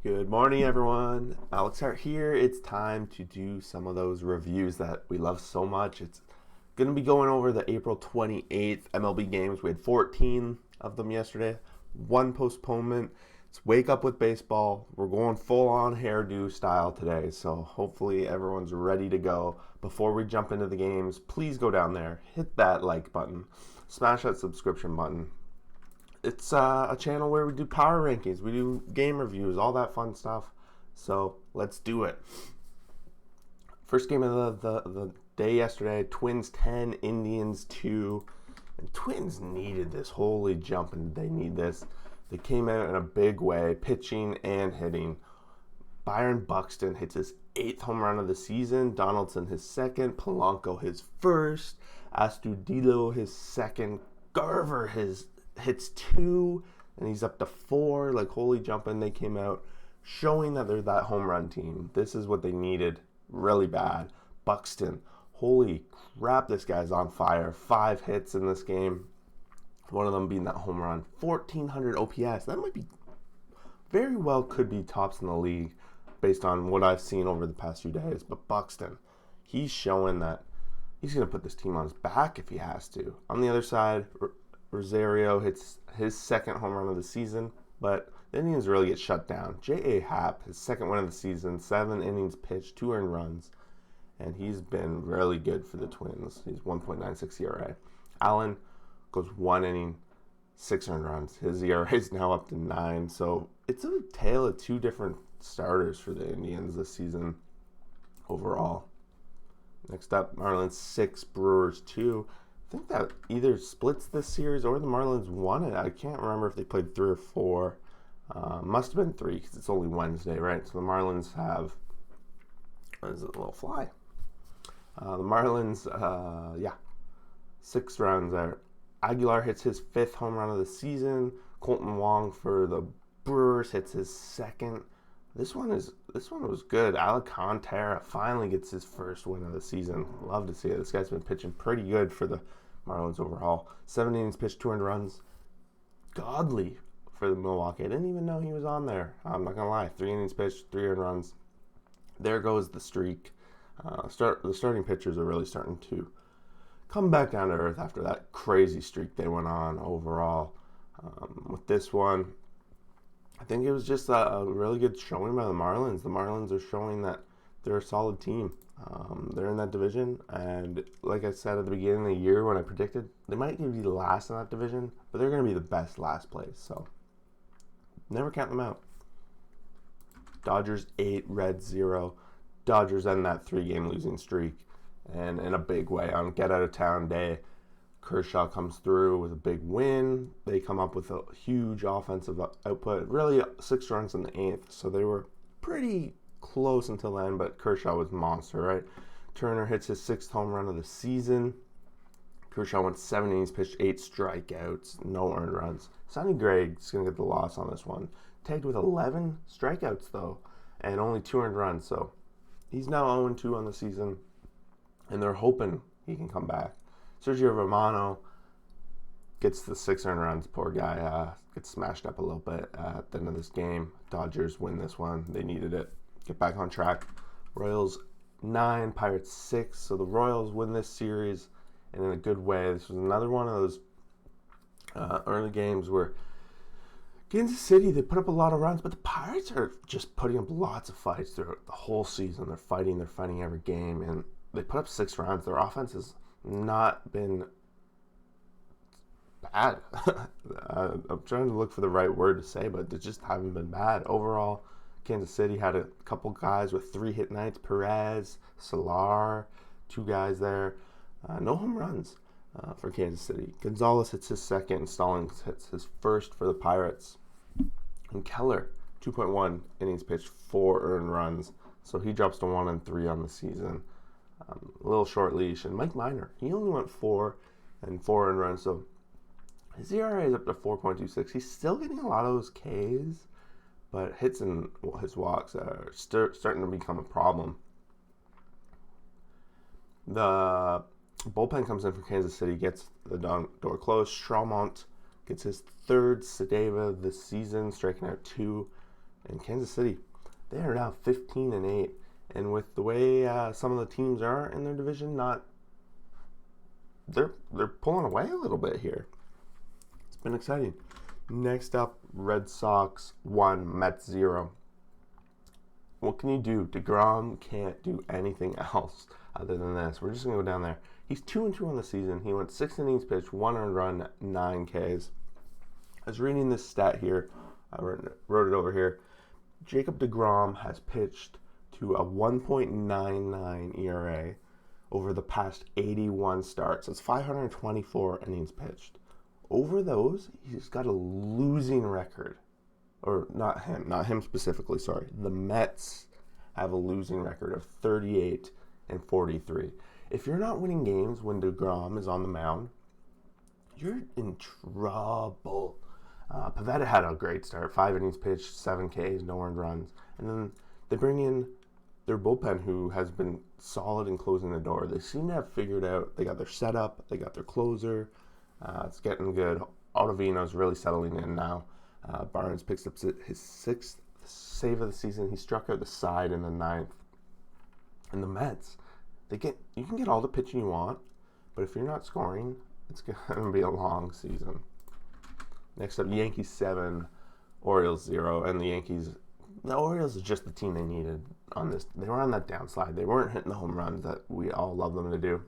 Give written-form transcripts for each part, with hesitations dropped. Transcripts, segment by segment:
Good morning, everyone. Alex Hart here. It's time to do some of those reviews that we love so much. It's going to be going over the April 28th MLB games. We had 14 of them yesterday, one postponement. It's Wake Up with Baseball. We're going full on hairdo style today, so hopefully everyone's ready to go. Before we jump into the games, please go down there, hit that like button, smash that subscription button. It's a channel where we do power rankings, we do game reviews, all that fun stuff. So let's do it. First game of the day yesterday, Twins 10, Indians 2. And Twins needed this. Holy jumping, they need this. They came out in a big way, pitching and hitting. Byron Buxton hits his 8th home run of the season. Donaldson his 2nd. Polanco his 1st. Astudillo his 2nd. Garver hits 2, and he's up to 4. Like, holy jumping, they came out showing that they're that home run team. This is what they needed really bad. Buxton, holy crap, this guy's on fire. 5 hits in this game, one of them being that home run. 1,400 OPS. That might be very well could be tops in the league based on what I've seen over the past few days. But Buxton, he's showing that he's going to put this team on his back if he has to. On the other side, Rosario hits his 2nd home run of the season, but the Indians really get shut down. J.A. Happ, his 2nd win of the season, 7 innings pitched, 2 earned runs, and he's been really good for the Twins. He's 1.96 ERA. Allen goes 1 inning, 6 earned runs. His ERA is now up to 9, so it's a tale of 2 different starters for the Indians this season overall. Next up, Marlins 6, Brewers 2. I think that either splits this series or the Marlins won it. I can't remember if they played 3 or 4. Must have been 3 because it's only Wednesday, right? So the Marlins have... What is it? A little fly. The Marlins, 6 runs there. Aguilar hits his 5th home run of the season. Colton Wong for the Brewers hits his 2nd. This one was good. Alcantara finally gets his 1st win of the season. Love to see it. This guy's been pitching pretty good for the Marlins overall. 7 innings pitched, 200 runs. Godly for the Milwaukee. I didn't even know he was on there. I'm not going to lie. 3 innings pitched, 3 earned runs. There goes the streak. The starting pitchers are really starting to come back down to earth after that crazy streak they went on overall. With this one, I think it was just a really good showing by the Marlins. The Marlins are showing that they're a solid team. They're in that division, and like I said at the beginning of the year when I predicted, they might even be the last in that division, but they're going to be the best last place, so never count them out. Dodgers 8, Reds 0. Dodgers end that 3-game losing streak, and in a big way on get-out-of-town day. Kershaw comes through with a big win. They come up with a huge offensive output, really 6 runs in the 8th, so they were pretty close until then, but Kershaw was monster, right? Turner hits his 6th home run of the season. Kershaw went 7 innings, pitched 8 strikeouts, no earned runs. Sonny Gragg's going to get the loss on this one. Tagged with 11 strikeouts, though, and only 2 earned runs, so he's now 0-2 on the season, and they're hoping he can come back. Sergio Romano gets the 6 earned runs. Poor guy gets smashed up a little bit at the end of this game. Dodgers win this one. They needed it. Get back on track. Royals 9, Pirates 6. So the Royals win this series, and in a good way. This was another one of those early games where Kansas City, they put up a lot of runs, but the Pirates are just putting up lots of fights throughout the whole season. They're fighting every game, and they put up 6 runs. Their offense has not been bad. I'm trying to look for the right word to say, but they just haven't been bad. Overall, Kansas City had a couple guys with 3 hit nights. Perez, Solar, 2 guys there. No home runs for Kansas City. Gonzalez hits his 2nd, and Stallings hits his 1st for the Pirates. And Keller, 2.1 innings pitched, 4 earned runs. So he drops to 1-3 on the season. A little short leash. And Mike Minor, he only went 4 and 4 earned runs. So his ERA is up to 4.26. He's still getting a lot of those Ks, but hits and his walks are starting to become a problem. The bullpen comes in for Kansas City, gets the door closed. Straumont gets his 3rd Cedeva this season, striking out 2 And Kansas City, they are now 15-8. And with the way some of the teams are in their division, they're pulling away a little bit here. It's been exciting. Next up, Red Sox 1, Mets 0. What can you do? DeGrom can't do anything else other than this. We're just going to go down there. He's 2-2 on the season. He went 6 innings pitched, 1 earned run, 9 Ks. I was reading this stat here. I wrote it over here. Jacob DeGrom has pitched to a 1.99 ERA over the past 81 starts. That's 524 innings pitched. Over those, he's got a losing record. Or not him specifically, sorry. The Mets have a losing record of 38-43. If you're not winning games when DeGrom is on the mound, you're in trouble. Pivetta had a great start. 5 innings pitched, 7 Ks, no earned runs. And then they bring in their bullpen, who has been solid in closing the door. They seem to have figured out, they got their setup, they got their closer. It's getting good. Ottavino's really settling in now. Barnes picks up his 6th save of the season. He struck out the side in the 9th. And the Mets, you can get all the pitching you want, but if you're not scoring, it's going to be a long season. Next up, Yankees 7, Orioles 0, and the Orioles is just the team they needed on this. They were on that downslide. They weren't hitting the home runs that we all love them to do,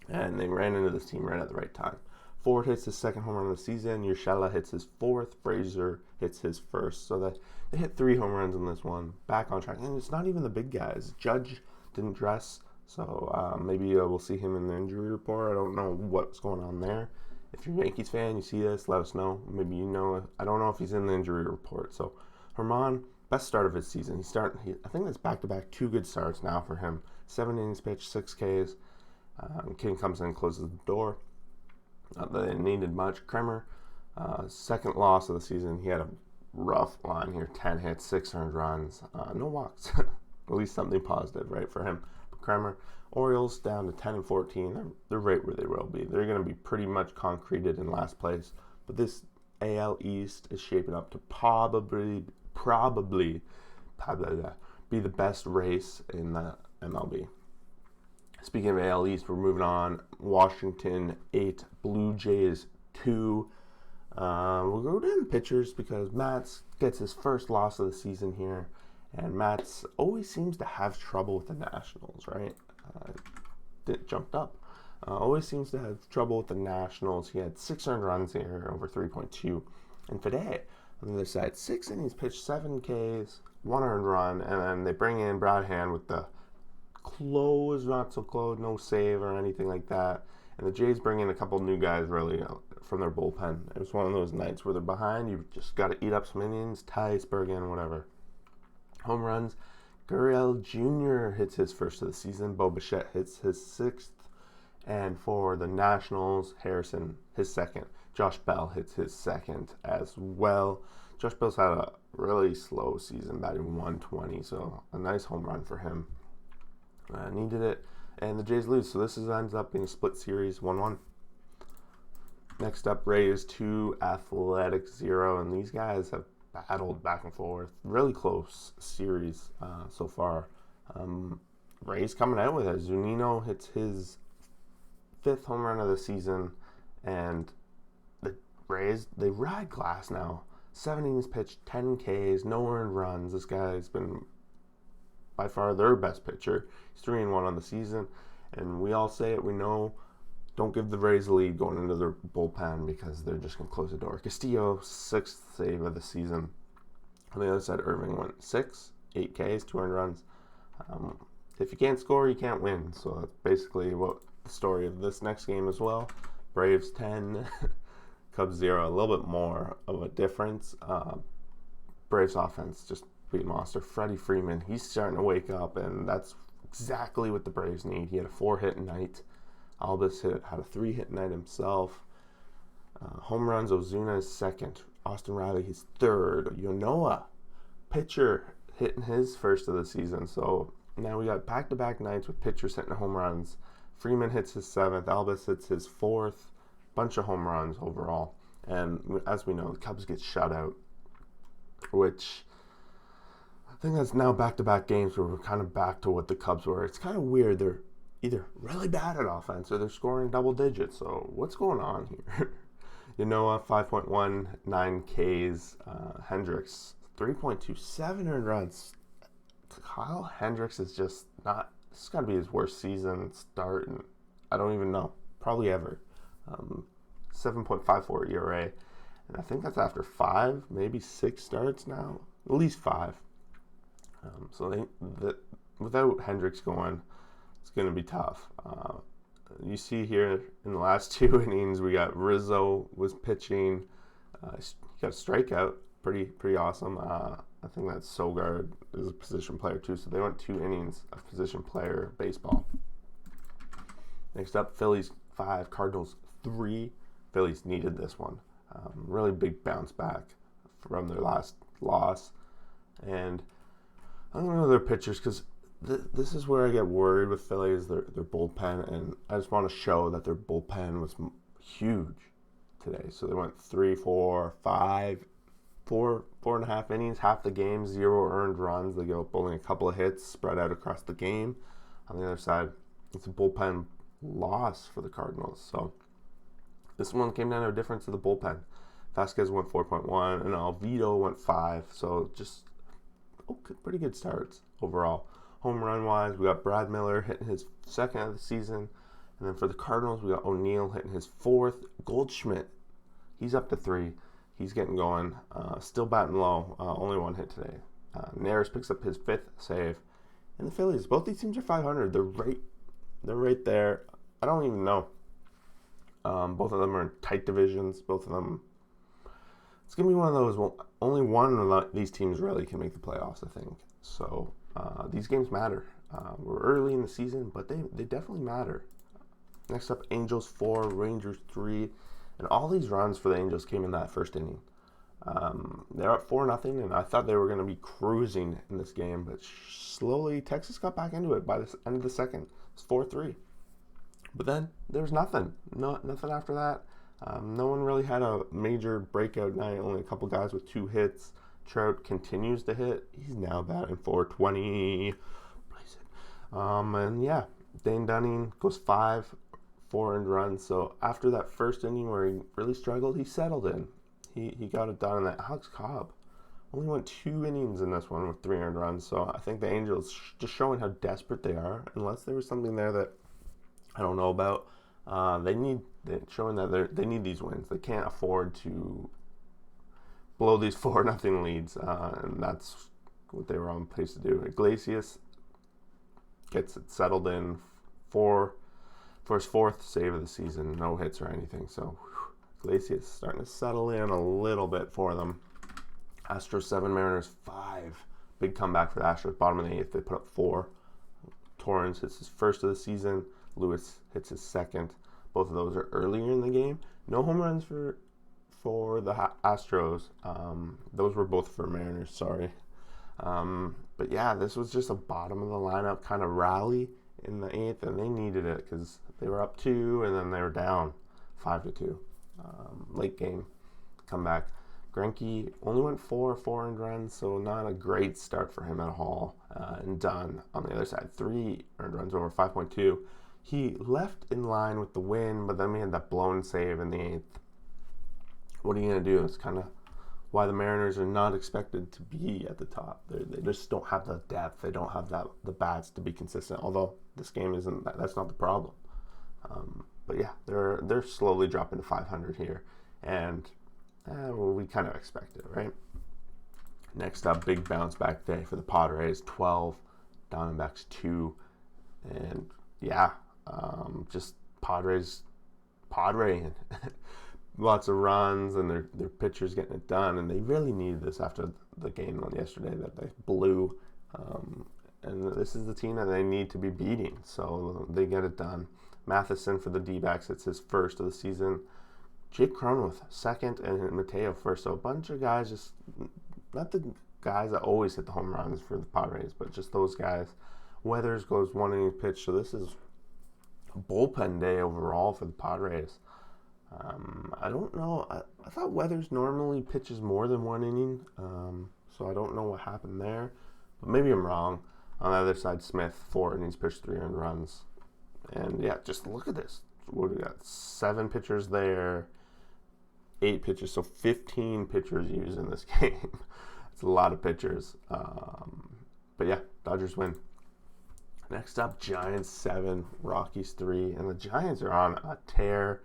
and they ran into this team right at the right time. Ford hits his 2nd home run of the season. Urshela hits his 4th. Frazier hits his 1st. So that they hit 3 home runs in this one. Back on track. And it's not even the big guys. Judge didn't dress, so maybe we'll see him in the injury report. I don't know what's going on there. If you're a Yankees fan, you see this, let us know. Maybe you know. I don't know if he's in the injury report. So Herman, best start of his season. I think that's back-to-back 2 good starts now for him. 7 innings pitched, 6 Ks. King comes in and closes the door. Not that they needed much. Kremer, 2nd loss of the season. He had a rough line here. 10 hits, 6 earned runs, no walks. At least something positive, right, for him. But Kremer, Orioles down to 10-14. They're right where they will be. They're going to be pretty much concreted in last place. But this AL East is shaping up to probably be the best race in the MLB. Speaking of AL East, we're moving on. Washington 8, Blue Jays 2. We'll go down pitchers because Matz gets his 1st loss of the season here. And Matz always seems to have trouble with the Nationals, right? Jumped up. Always seems to have trouble with the Nationals. He had 6 earned runs here, over 3.2. And today, on the other side, 6 innings pitched, 7 Ks, 1 earned run. And then they bring in Brad Hand with the close, not so close, no save or anything like that. And the Jays bring in a couple new guys really from their bullpen. It was one of those nights where they're behind. You just got to eat up some innings, Tice, Bergen, whatever. Home runs. Gurriel Jr. hits his 1st of the season. Bo Bichette hits his 6th. And for the Nationals, Harrison, his 2nd. Josh Bell hits his 2nd as well. Josh Bell's had a really slow season, batting 120, so a nice home run for him. Needed it, and the Jays lose, so this ends up being a split series, 1-1. Next up, Rays 2, Athletics 0, and these guys have battled back and forth. Really close series so far. Rays coming out with it. Zunino hits his 5th home run of the season, and the Rays, they ride glass now. 7 innings pitched, 10 Ks, no earned runs. This guy's been by far their best pitcher. He's 3-1 on the season, and we all say it. We know, don't give the Rays a lead going into their bullpen because they're just going to close the door. Castillo, 6th save of the season. On the other side, Irving went 6, 8 Ks, 2 earned runs. If you can't score, you can't win. So that's basically what the story of this next game as well. Braves 10, Cubs 0. A little bit more of a difference. Braves offense just beat monster. Freddie Freeman, he's starting to wake up, and that's exactly what the Braves need. He had a 4-hit night. Albus had a 3-hit night himself. Home runs, Ozuna is 2nd. Austin Riley, his 3rd. Yonoa, pitcher, hitting his 1st of the season. So now we got back-to-back nights with pitchers hitting home runs. Freeman hits his 7th. Albus hits his 4th. Bunch of home runs overall. And as we know, the Cubs get shut out, which think that's now back-to-back games where we're kind of back to what the Cubs were. It's kind of weird. They're either really bad at offense or they're scoring double digits. So what's going on here? 5.19 Ks. Hendricks, 3.27 earned runs. Kyle Hendricks is just not. This has got to be his worst season start, and I don't even know. Probably ever. 7.54 ERA, and I think that's after 5, maybe 6 starts now. At least 5. Without Hendricks going, it's going to be tough. You see here in the last 2 innings, we got Rizzo was pitching. He got a strikeout, pretty awesome. I think that Sogard is a position player too, so they went 2 innings of position player baseball. Next up, Phillies 5, Cardinals 3. Phillies needed this one. Really big bounce back from their last loss. And I don't know their pitchers because this is where I get worried with Phillies, their bullpen. And I just want to show that their bullpen was huge today. So they went 3, 4, 5, 4.5 innings, half the game, 0 earned runs. They give up only a couple of hits spread out across the game. On the other side, it's a bullpen loss for the Cardinals. So this one came down to a difference of the bullpen. Vasquez went 4.1 and Alvido went 5. So just pretty good starts overall. Home run wise, we got Brad Miller hitting his 2nd of the season. And then for the Cardinals, we got O'Neill hitting his 4th. Goldschmidt, he's up to 3. He's getting going. Still batting low. Only 1 hit today. Neris picks up his 5th save. And the Phillies, both these teams are 500. They're right there. I don't even know. Both of them are in tight divisions. Both of them. It's going to be one of those. Well, only one of these teams really can make the playoffs, I think. So these games matter. We're early in the season, but they definitely matter. Next up, Angels 4, Rangers 3. And all these runs for the Angels came in that first inning. They're up 4-0, and I thought they were going to be cruising in this game, but slowly Texas got back into it by the end of the second. It's 4-3. But then there was nothing. Nothing after that. No one really had a major breakout night. Only a couple guys with 2 hits. Trout continues to hit. He's now batting 420. And yeah, Dane Dunning goes 5, 4 earned runs. So after that first inning where he really struggled, he settled in. He got it done. And that Alex Cobb only went 2 innings in this one with 3 earned runs. So I think the Angels just showing how desperate they are. Unless there was something there that I don't know about. Showing that they need these wins. They can't afford to blow these 4-0 leads, and that's what they were on pace to do. Iglesias gets it settled in for his 4th save of the season. No hits or anything. So Iglesias starting to settle in a little bit for them. Astros 7, Mariners 5. Big comeback for the Astros. Bottom of the 8th, they put up 4. Torrens hits his 1st of the season. Lewis hits his 2nd. Both of those are earlier in the game. No home runs for the Astros. Those were both for Mariners, sorry. But yeah, this was just a bottom of the lineup kind of rally in the 8th, and they needed it because they were up 2 and then they were down 5-2. Late game comeback. Greinke only went 4 earned runs, so not a great start for him at all. And Dunn on the other side, 3 earned runs over 5.2. He left in line with the win, but then we had that blown save in the 8th. What are you going to do? It's kind of why the Mariners are not expected to be at the top. They just don't have the depth. They don't have the bats to be consistent. Although this game isn't. That's not the problem. But yeah, they're slowly dropping to 500 here, and we kind of expect it, right? Next up, big bounce back day for the Padres, 12, Diamondbacks 2, and yeah. Just Padre, lots of runs, and their pitchers getting it done, and they really needed this after the game on yesterday that they blew. And this is the team that they need to be beating, so they get it done. Matheson for the D-backs, it's his 1st of the season. Jake Cronenworth 2nd, and Mateo 1st. So a bunch of guys, just not the guys that always hit the home runs for the Padres, but just those guys. Weathers goes 1 inning pitch, so this is bullpen day overall for the Padres. I don't know. I thought Weathers normally pitches more than 1 inning, so I don't know what happened there. But maybe I'm wrong. On the other side, Smith, 4 innings pitched, 3 earned runs. And yeah, just look at this. What do we got? 7 pitchers there, 8 pitchers. So 15 pitchers used in this game. It's a lot of pitchers. But yeah, Dodgers win. Next up, Giants 7, Rockies 3. And the Giants are on a tear.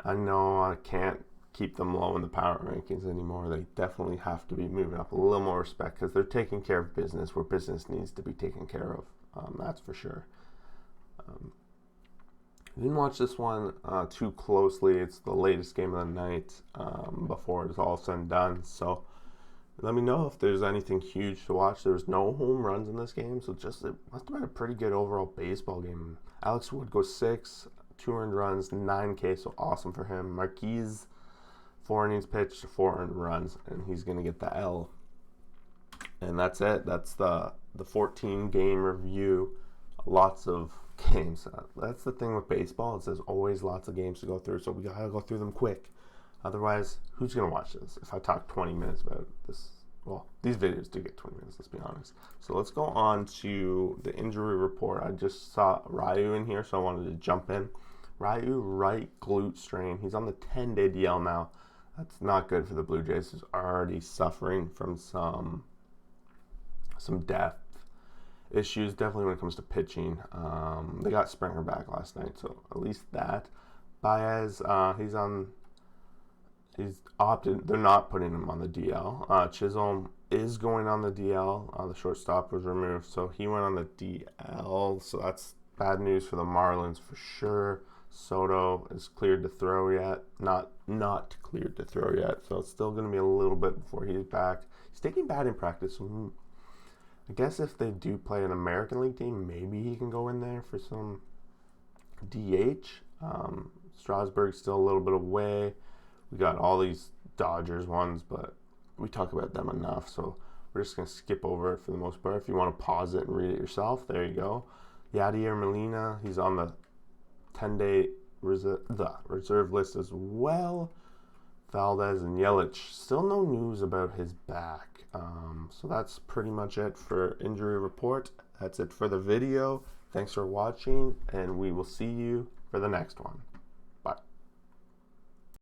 I know I can't keep them low in the power rankings anymore. They definitely have to be moving up a little more respect because they're taking care of business where business needs to be taken care of. That's for sure. I didn't watch this one too closely. It's the latest game of the night before it's all said and done. So let me know if there's anything huge to watch. There was no home runs in this game, so just it must have been a pretty good overall baseball game. Alex Wood goes 6, 2 earned runs, 9K, so awesome for him. Marquise, 4 innings pitched, 4 earned runs, and he's going to get the L. And that's it. That's the 14-game review. Lots of games. That's the thing with baseball. There's always lots of games to go through, so we got to go through them quick. Otherwise, who's going to watch this? If I talk 20 minutes about this, well, these videos do get 20 minutes, let's be honest. So let's go on to the injury report. I just saw Ryu in here, so I wanted to jump in. Ryu, right glute strain. He's on the 10-day DL now. That's not good for the Blue Jays, who's already suffering from some depth issues, definitely when it comes to pitching. They got Springer back last night, so at least that. Baez, he's opted. They're not putting him on the DL. Chisholm is going on the DL. The shortstop was removed, so he went on the DL. So that's bad news for the Marlins for sure. Soto is cleared to throw yet. Not cleared to throw yet, so it's still going to be a little bit before he's back. He's taking batting practice, so I guess if they do play an American League team, maybe he can go in there for some DH. Strasburg's still a little bit away. We got all these Dodgers ones, but we talk about them enough, so we're just going to skip over it for the most part. If you want to pause it and read it yourself, there you go. Yadier Molina, he's on the 10-day reserve list as well. Valdez and Yelich, still no news about his back. So that's pretty much it for injury report. That's it for the video. Thanks for watching, and we will see you for the next one.